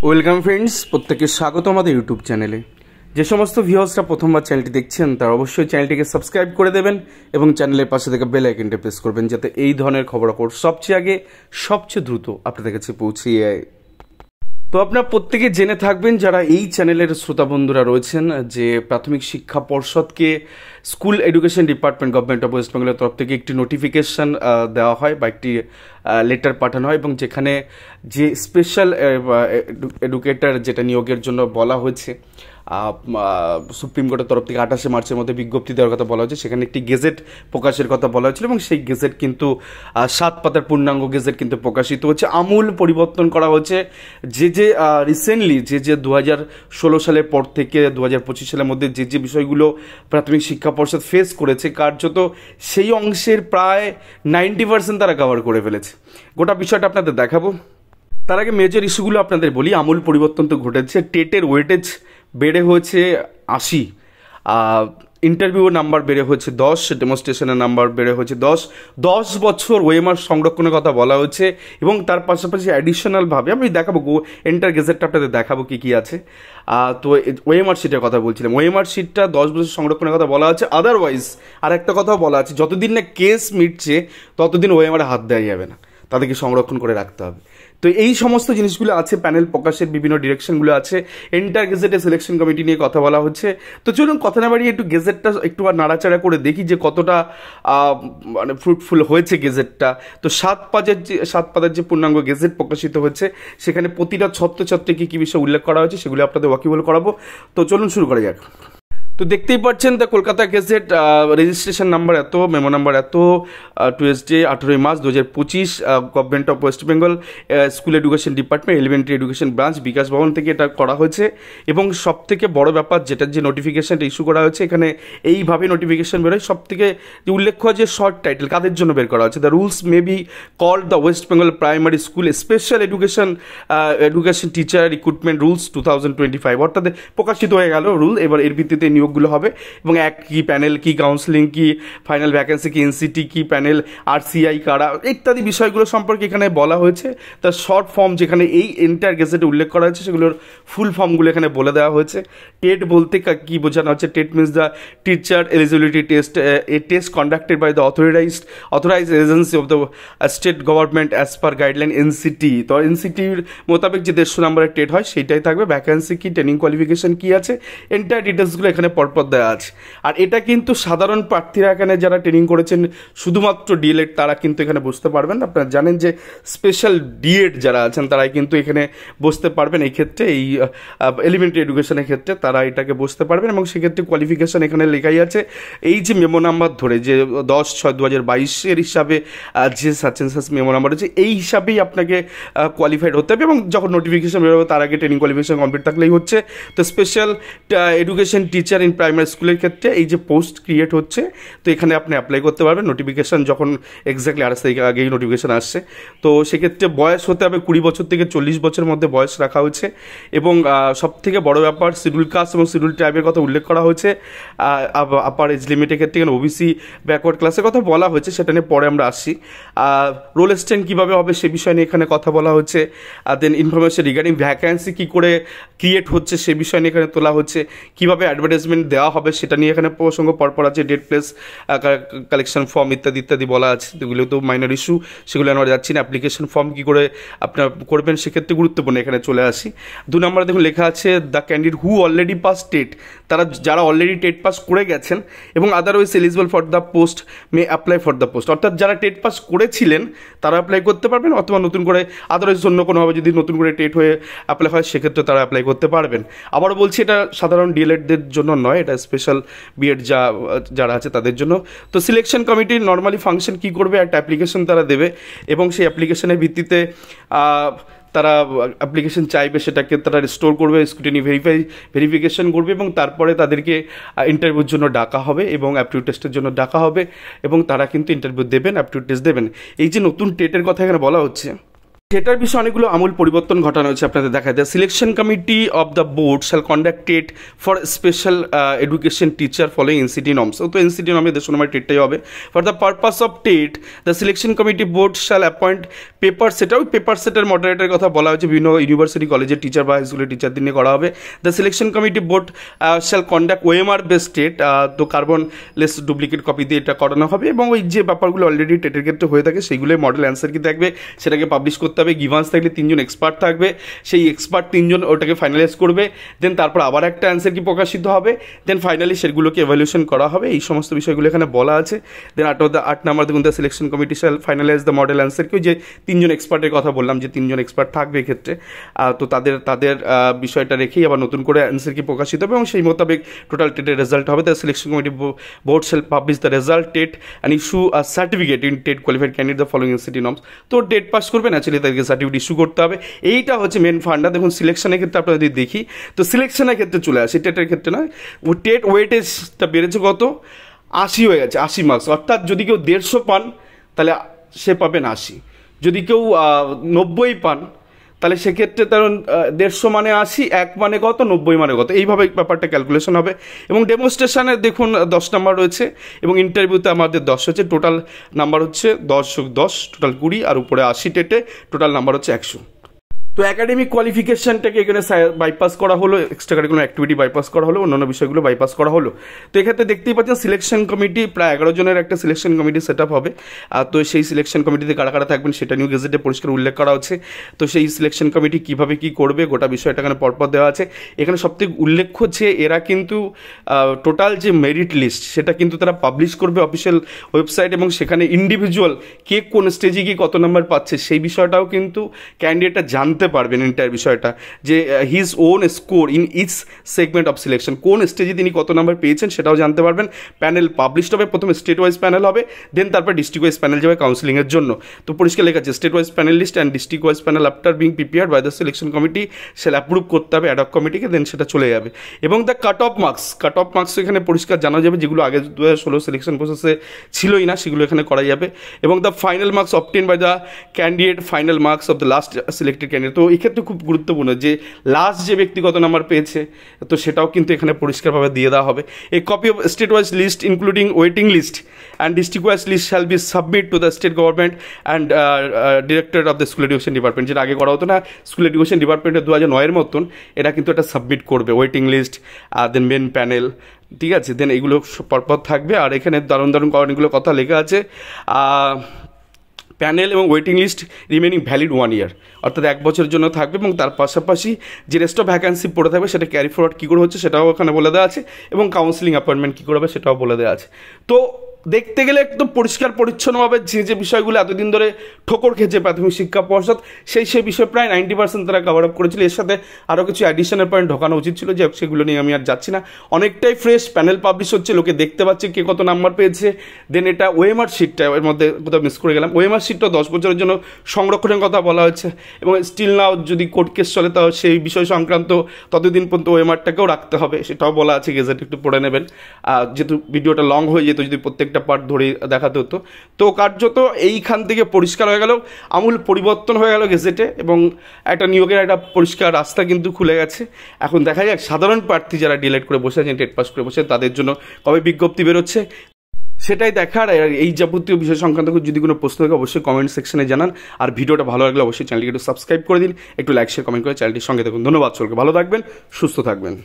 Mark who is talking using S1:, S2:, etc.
S1: Welcome friends, প্রত্যেককে স্বাগত আমাদের ইউটিউব চ্যানেলে। যে সমস্ত ভিউয়ার্সরা প্রথমবার চ্যানেলটি দেখছেন তারা অবশ্যই চ্যানেলটিকে সাবস্ক্রাইব করে দেবেন এবং চ্যানেলের পাশে থেকে বেল আইকনটা প্রেস করবেন, যাতে এই ধরনের খবরাখবর সবচেয়ে আগে সবচেয়ে দ্রুত আপনাদের কাছে পৌঁছে যায়। তো আপনারা প্রত্যেকে জেনে থাকবেন, যারা এই চ্যানেলের শ্রোতা বন্ধুরা রয়েছেন, যে প্রাথমিক শিক্ষা পর্ষদকে school education department government of west বেঙ্গলের তরফ থেকে একটি নোটিফিকেশান দেওয়া হয় বা একটি লেটার পাঠানো হয়, এবং যেখানে যে স্পেশাল এডুকেটর যেটা নিয়োগের জন্য বলা হয়েছে সুপ্রিম কোর্টের তরফ থেকে 28 মার্চের মধ্যে বিজ্ঞপ্তি দেওয়ার কথা বলা হয়েছে। সেখানে একটি গেজেট প্রকাশের কথা বলা হয়েছিল এবং সেই গেজেট কিন্তু 7 পাতার পূর্ণাঙ্গ গেজেট কিন্তু প্রকাশিত হচ্ছে। আমূল পরিবর্তন করা হয়েছে। যে রিসেন্টলি যে 2016 সালের পর থেকে 2025 সালের মধ্যে যে বিষয়গুলো প্রাথমিক শিক্ষা পর্ষদ ফেস করেছে, কার্যত সেই অংশের প্রায় 90% তারা কভার করে ফেলেছে। গোটা বিষয়টা আপনাদের দেখাবো। তার আগে মেজর ইস্যুগুলো আপনাদের বলি। আমূল পরিবর্তন তো ঘটেছে। টেটের ওয়েটেজ বেড়ে হয়েছে 80, ইন্টারভিউ নাম্বার বেড়ে হয়েছে 10, ডেমনস্ট্রেশনের নাম্বার বেড়ে হয়েছে 10 বছর ওএমআর সংরক্ষণের কথা বলা হয়েছে, এবং তার পাশাপাশি অ্যাডিশনালভাবে আমি দেখাবো এন্টার গেজেটটা আপনাদের দেখাবো কী কী আছে। তো ওএমআর শিটের কথা বলছিলাম। ওএমআর শিটটা 10 বছর সংরক্ষণের কথা বলা আছে। আদারওয়াইজ আর একটা কথাও বলা আছে, যতদিন না কেস মিটছে ততদিন ওএমআর হাত দেওয়া যাবে না, তাদেরকে সংরক্ষণ করে রাখতে হবে। তো এই সমস্ত জিনিসগুলো আছে, প্যানেল প্রকাশের বিভিন্ন ডিরেকশনগুলো আছে, এন্টার গেজেটে সিলেকশন কমিটি নিয়ে কথা বলা হচ্ছে। তো চলুন কথা না বাড়িয়ে একটু গেজেটটা একটু আর নাড়াচাড়া করে দেখি যে কতটা মানে ফ্রুটফুল হয়েছে গেজেটটা। তো 7 পাতার যে পূর্ণাঙ্গ গেজেট প্রকাশিত হচ্ছে, সেখানে প্রতিটা ছাত্রছাত্রীকে কী বিষয় উল্লেখ করা হয়েছে সেগুলো আপনাদের ওয়াকিবল করাবো। তো চলুন শুরু করা যাক। তো দেখতেই পাচ্ছেন, the Kolkata gazette, registration number এত, মেমো নাম্বার এত, Tuesday 18 March 2025, government of west Bengal school education department elementary education branch Bikash Bhavan থেকে এটা করা হয়েছে। এবং সব থেকে বড় ব্যাপার, যেটার যে নোটিফিকেশানটা ইস্যু করা হয়েছে, এখানে এইভাবে নোটিফিকেশান বেরোয়। সব থেকে যে উল্লেখ্য হয় যে শর্ট টাইটেল কাদের জন্য বের করা হচ্ছে, the rules may be called the West Bengal primary school special education teacher recruitment rules 2025, অর্থাৎ প্রকাশিত হয়ে গেল রুল। এবার এর ভিত্তিতে নিয়োগগুলো হবে, এবং কি প্যানেল, কি কাউন্সিলিং, কি ফাইনাল ভ্যাকেন্সি, কি এনসিটি, কি প্যানেল, আরসিআই কারা, ইত্যাদি বিষয়গুলো সম্পর্কে এখানে বলা হয়েছে। তার শর্ট ফর্ম যেখানে এই এন্টার গেজেটে উল্লেখ করা হয়েছে, সেগুলোর ফুল ফর্মগুলো এখানে বলে দেওয়া হয়েছে। টেট বলতে কি বোঝানো হচ্ছে? TET means the teacher eligibility test, a test conducted by the authorized agency of the state government as per guideline NCT. তো এনসিটির মোতাবেক যে 150 নম্বরের টেট হয় সেইটাই থাকবে। ভ্যাকেন্সি কি, ট্রেনিং কোয়ালিফিকেশন কি আছে, এন্টার ডিটেলসগুলো এখানে পরপর দেওয়া আছে। আর এটা কিন্তু সাধারণ প্রার্থীরা, এখানে যারা ট্রেনিং করেছেন শুধুমাত্র ডিএলএড, তারা কিন্তু এখানে বসতে পারবেন। আপনারা জানেন যে স্পেশাল ডিএড যারা আছেন তারাই কিন্তু এখানে বসতে পারবেন। এই ক্ষেত্রে এই এলিমেন্টারি এডুকেশনের ক্ষেত্রে তারা এটাকে বসতে পারবেন, এবং সেক্ষেত্রে কোয়ালিফিকেশান এখানে লেখাই আছে। এই যে মেমো নাম্বার ধরে যে 10/6/2022 হিসাবে যে সার্চেন্সাস মেমো নাম্বার আছে, এই হিসাবেই আপনাকে কোয়ালিফাইড হতে হবে, এবং যখন নোটিফিকেশান বেরোবে তার আগে ট্রেনিং কোয়ালিফিকেশান কমপ্লিট থাকলেই হচ্ছে। তো special education teacher in primary স্কুলের ক্ষেত্রে এই যে পোস্ট ক্রিয়েট হচ্ছে, তো এখানে আপনি অ্যাপ্লাই করতে পারবেন। নোটিফিকেশান যখন এক্স্যাক্টলি 28 তারিখ আগেই নোটিফিকেশান আসছে। তো সেক্ষেত্রে বয়স হতে হবে 20 বছর থেকে 40 বছরের মধ্যে বয়স রাখা হয়েছে। এবং সবথেকে বড় ব্যাপার, শিডিউল কাস্ট এবং শিডিউল ট্রাইবের কথা উল্লেখ করা হয়েছে। আপার এজ লিমিটের ক্ষেত্রে এখানে ওবিসি ব্যাকওয়ার্ড ক্লাসের কথা বলা হয়েছে, সেটা নিয়ে পরে আমরা আসছি। রোল স্ট্রেন্থ কীভাবে হবে সে বিষয় নিয়ে এখানে কথা বলা হচ্ছে। দেন ইনফরমেশন রিগার্ডিং ভ্যাকেন্সি কী করে ক্রিয়েট হচ্ছে সে বিষয় নিয়ে এখানে তোলা হচ্ছে। কীভাবে অ্যাডভার্টাইজমেন্ট দেওয়া হবে সেটা নিয়ে এখানে প্রসঙ্গ পরপর আছে। ডেট প্লেস কালেকশন ফর্ম ইত্যাদি ইত্যাদি বলা আছে। এগুলো তো মাইনর ইস্যু, সেগুলো আমরা যাচ্ছি না। অ্যাপ্লিকেশন ফর্ম কী করে আপনার করবেন সেক্ষেত্রে গুরুত্বপূর্ণ, এখানে চলে আসি। 2 নম্বরে দেখুন লেখা আছে, the candidate who already pass TET, যারা অলরেডি টেট পাস করে গেছেন এবং otherwise eligible for the post may apply for the post, অর্থাৎ যারা টেট পাস করেছিলেন তারা অ্যাপ্লাই করতে পারবেন, অথবা নতুন করে আদারওয়াইজ অন্য কোনোভাবে যদি নতুন করে টেট হয়ে অ্যাপ্লাই হয় সেক্ষেত্রে তারা অ্যাপ্লাই করতে পারবেন। আবারও বলছি, এটা সাধারণ ডিএলএডদের জন্য নয়, এটা স্পেশাল বিএড যারা আছে তাদের জন্য। তো সিলেকশন কমিটি নর্মালি ফাংশন কী করবে, একটা অ্যাপ্লিকেশন তারা দেবে, এবং সেই অ্যাপ্লিকেশনের ভিত্তিতে তারা অ্যাপ্লিকেশন চাইবে, সেটাকে তারা স্টোর করবে, স্ক্রুটিনি ভেরিফিকেশন করবে, এবং তারপরে তাদেরকে ইন্টারভিউর জন্য ডাকা হবে এবং অ্যাপটিউড টেস্টের জন্য ডাকা হবে, এবং তারা কিন্তু ইন্টারভিউ দেবেন, অ্যাপটিউড টেস্ট দেবেন। এই যে নতুন টেটের কথা এখানে বলা হচ্ছে, সেটার বিষয়ে অনেকগুলো আমূল পরিবর্তন ঘটানো হয়েছে আপনাদের দেখা যায়। Selection committee of the board shall conduct TET for special education teacher following NCT norms. তো এনসিটি নর্মে 200 নম্বর টেটটাই হবে। For the purpose of TET the selection committee board shall appoint paper সেটার, ওই পেপার সেটের মডারেটের কথা বলা হয়েছে, বিভিন্ন ইউনিভার্সিটি কলেজের টিচার বা হাই স্কুলের টিচারদের নিয়ে করা হবে। The selection committee board shall conduct OMR based TET, তো কার্বন লেস ডুপ্লিকেট কপি দিয়ে এটা করানো হবে, এবং ওই যে ব্যাপারগুলো অলরেডি টেটের ক্ষেত্রে হয়ে থাকে সেইগুলোই মডেল অ্যান্সার কি থাকবে সেটাকে পাবলিশ করতে হবে। গিভান্স থাকলে 3 জন এক্সপার্ট থাকবে, সেই এক্সপার্ট 3 জন ওটাকে ফাইনালাইজ করবে, দেন তারপর আবার একটা অ্যান্সার কি প্রকাশিত হবে, দেন ফাইনালি সেগুলোকে এভালুয়েশন করা হবে। এই সমস্ত বিষয়গুলো এখানে বলা আছে। দেন 8 নাম্বার দেখুন, the selection committee shall finalise the model answer কি, যে 3 জন এক্সপার্টের কথা বললাম যে 3 জন এক্সপার্ট থাকবে এক্ষেত্রে, তো তাদের বিষয়টা রেখেই আবার নতুন করে অ্যান্সার কি প্রকাশিত হবে, এবং সেই মোতাবেক টোটাল টেটের রেজাল্ট হবে। The selection committee board shall publish the result TET and issue a certificate in TET qualified candidate the following NCT norms. তো টেট পাস করবে ন্যাচুরালি তাদেরকে সার্টিফিকেট ইস্যু করতে হবে। এইটা হচ্ছে মেন ফান্ডা। দেখুন সিলেকশনের ক্ষেত্রে আপনারা যদি দেখি, তো সিলেকশনের ক্ষেত্রে চলে আসে, টেটের ক্ষেত্রে নয়, ও টেট ওয়েটেজটা বেড়েছে কত, 80 হয়ে গেছে, 80 মার্কস। অর্থাৎ যদি কেউ 150 পান তাহলে সে পাবেন 80, যদি কেউ 90 পান তাহলে সেক্ষেত্রে তার 150 মানে 80, 1 মানে কত, 90 মানে কত, এইভাবে ব্যাপারটা ক্যালকুলেশন হবে। এবং ডেমনস্ট্রেশনে দেখুন 10 নাম্বার রয়েছে, এবং ইন্টারভিউতে আমাদের 10 হচ্ছে, টোটাল নাম্বার হচ্ছে 10+10 টোটাল 20, আর উপরে 80 টেটে টোটাল নাম্বার হচ্ছে 100। তো একাডেমিক কোয়ালিফিকেশনটাকে এখানে বাইপাস করা হলো, এক্সট্রা কারিকুলার অ্যাক্টিভিটি বাইপাস করা হলো, অন্যান্য বিষয়গুলো বাইপাস করা হলো। তো এক্ষেত্রে দেখতেই পাচ্ছেন সিলেকশন কমিটি প্রায় 11 জনের একটা সিলেকশন কমিটি সেট আপ হবে। তো সেই সিলেকশন কমিটিতে কারা কারা থাকবেন সেটা নিউ গেজেটে পরিষ্কার উল্লেখ করা হচ্ছে। তো সেই সিলেকশন কমিটি কীভাবে কী করবে গোটা বিষয়টা এখানে পরপর দেওয়া আছে। এখানে সবথেকে উল্লেখ্য যে এরা কিন্তু টোটাল যে মেরিট লিস্ট সেটা কিন্তু তারা পাবলিশ করবে অফিসিয়াল ওয়েবসাইট, এবং সেখানে ইন্ডিভিজুয়াল কে কোন স্টেজে গিয়ে কত নাম্বার পাচ্ছে সেই বিষয়টাও কিন্তু ক্যান্ডিডেটটা জানতে পারবেন। এন্টায়ার বিষয়টা যে his own score in each segment of selection, কোন স্টেজে তিনি কত নাম্বার পেয়েছেন সেটাও জানতে পারবেন। প্যানেল পাবলিশড হবে, প্রথমে স্টেট ওয়াইজ প্যানেল হবে, দেন তারপর ডিস্ট্রিক্ট ওয়াইজ প্যানেল যাবে কাউন্সিলিংয়ের জন্য। তো পরিষ্কার লেখা আছে state wise panel list and district wise panel after being prepared by the selection committee cell approve করতে হবে অ্যাডক কমিটিকে, দেন সেটা চলে যাবে। এবং দ্য কাট অফ মার্কস এখানে পরিষ্কার জানা যাবে, যেগুলো আগে 2016 সিলেকশন প্রসেসে ছিলই না সেগুলো এখানে করা যাবে। এবং the final marks obtain by the candidate, final marks of the last selected candidate. তো এই ক্ষেত্রে খুব গুরুত্বপূর্ণ যে লাস্ট যে ব্যক্তি কত নাম্বার পেয়েছে, তো সেটাও কিন্তু এখানে পরিষ্কারভাবে দিয়ে দেওয়া হবে। A copy of state wise list including waiting list and district wise list shall be submit to the state government and directorate of the school education department, যেটা আগে করা হতো না, স্কুল এডুকেশন ডিপার্টমেন্টে 2009-এর মতন এরা কিন্তু এটা সাবমিট করবে, ওয়েটিং লিস্ট দেন মেন প্যানেল, ঠিক আছে, দেন এগুলো পরপর থাকবে। আর এখানে দারুণ দারুণ অনেকগুলো কথা লেখা আছে। প্যানেল এবং ওয়েটিং লিস্ট রিমেনিং ভ্যালিড 1 ইয়ার, অর্থাৎ 1 বছরের জন্য থাকবে, এবং তার পাশাপাশি যে রেস্ট অফ ভ্যাকান্সি পড়ে থাকবে সেটা ক্যারি ফরওয়ার্ড কী করে হচ্ছে সেটাও ওখানে বলে দেওয়া আছে, এবং কাউন্সিলিং অ্যাপয়েন্টমেন্ট কী করে হবে সেটাও বলে দেওয়া আছে। তো দেখতে গেলে একদম পরিষ্কার পরিচ্ছন্নভাবে যে বিষয়গুলো এতদিন ধরে ঠোকর খেয়েছে প্রাথমিক শিক্ষা পর্ষদ, সেই বিষয়ে প্রায় 90% তারা কভার আপ করেছিল। এর সাথে আরও কিছু অ্যাডিশনাল পয়েন্ট ঢোকানো উচিত ছিল, যে সেগুলো নিয়ে আমি আর যাচ্ছি না। অনেকটাই ফ্রেশ, প্যানেল পাবলিশ হচ্ছে, লোকে দেখতে পাচ্ছে কে কত নাম্বার পেয়েছে। দেন এটা ওএমআর শিটটা এর মধ্যে কোথাও মিস করে গেলাম, ওএমআর শিটটা 10 বছরের জন্য সংরক্ষণের কথা বলা হয়েছে, এবং স্টিল নাও যদি কোর্ট কেস চলে তাও সেই বিষয় সংক্রান্ত ততদিন পর্যন্ত ওএমআরটাকেও রাখতে হবে, সেটাও বলা আছে, গেজেট একটু পড়ে নেবেন। যেহেতু ভিডিওটা লং হয়ে যেত যদি প্রত্যেকটা পার্ট ধরে দেখাতে হতো। তো কার্যত এইখান থেকে পরিষ্কার হয়ে গেল, আমূল পরিবর্তন হয়ে গেল গেজেটে, এবং একটা নিয়োগের একটা পরিষ্কার রাস্তা কিন্তু খুলে গেছে। এখন দেখা যাক সাধারণ প্রার্থী যারা ডিলেট করে বসে আছেন, টেট পাস করে বসে, তাদের জন্য কবে বিজ্ঞপ্তি বেরোচ্ছে সেটাই দেখার। এই যাবতীয় বিষয় সংক্রান্ত যদি কোনো প্রশ্ন থাকে অবশ্যই কমেন্ট সেকশনে জানান। আর ভিডিওটা ভালো লাগলে অবশ্যই চ্যানেলটিকে একটু সাবস্ক্রাইব করে দিন, একটু লাইক শেয়ার কমেন্ট করে চ্যানেলটির সঙ্গে থাকুন। ধন্যবাদ সকলকে, ভালো থাকবেন, সুস্থ থাকবেন।